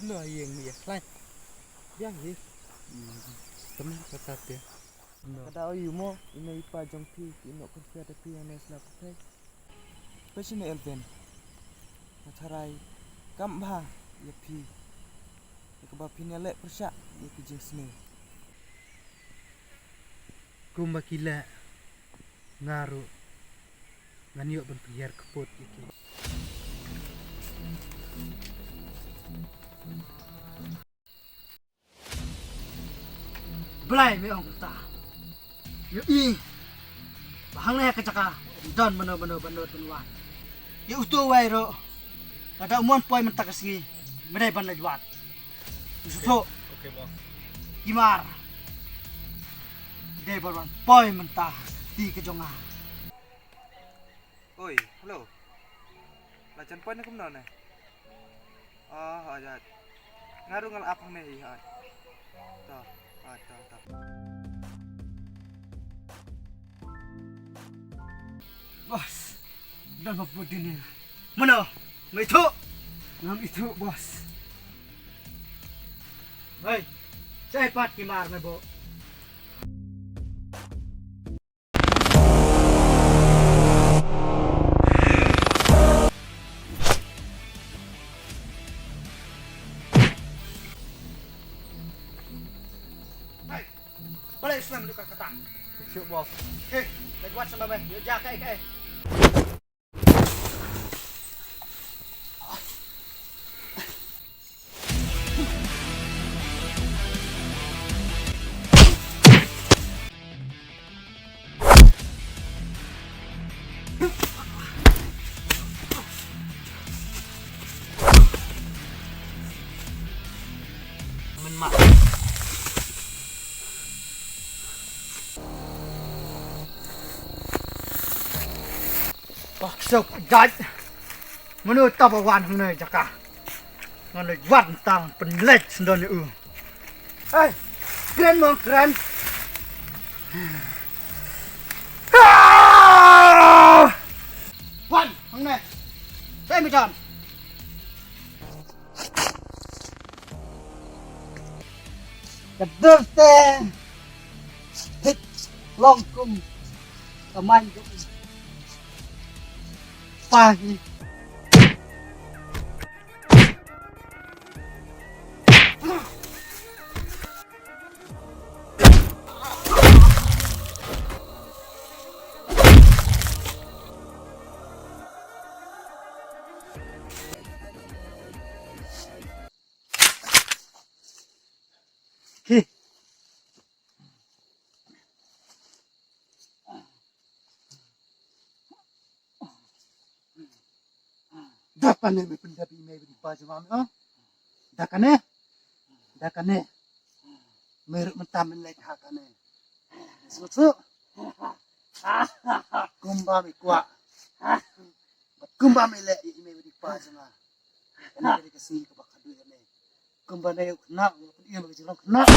Lo yang ni lah, yang ni, teman kata dia. Kada ayu mo ina ipa jong pi ino konfia da pi anes la pek. Pesine elben. Matharai kambha ya pi. Ikaba pinya le persya ya pi jing sne. Kumba kila ngaru nganiyo bentuk biar keput iki. Belai me ong ta. Yo i. Bahang le kacaka don bano tunwan. Yo utu wai ro. Kada umon poi mentak kasi. Medai ban lajwat. Usuto. Oke, bos. Gimar. Dei ban poi mentah di kejonga. Oi, hello. Lacan poin aku mana? Oh, ajat. Ngaruh ngal apa nih? Toh, toh. Bos, dan apa ini? Mana? Itu, ngam itu bos. Hei, cepat Gimar mebo. Boleh Islam dekat kata. Siap, bos. Okey, baik buat sama baik. Yo jak kai. Menmak. Sok jat menurut tabawan hune jaka ngane wan tang penlet sendon u keren mong keren wan hune saya macam kedeng teh hit longkum teman pagi. Dakane me pendapi me di pajama me dakane meruk mentam lek hakane susu kumba me kwa kumba me lek me di pajama ene ke kasi ke bakadu ne kumba ne nak dia me jelong nak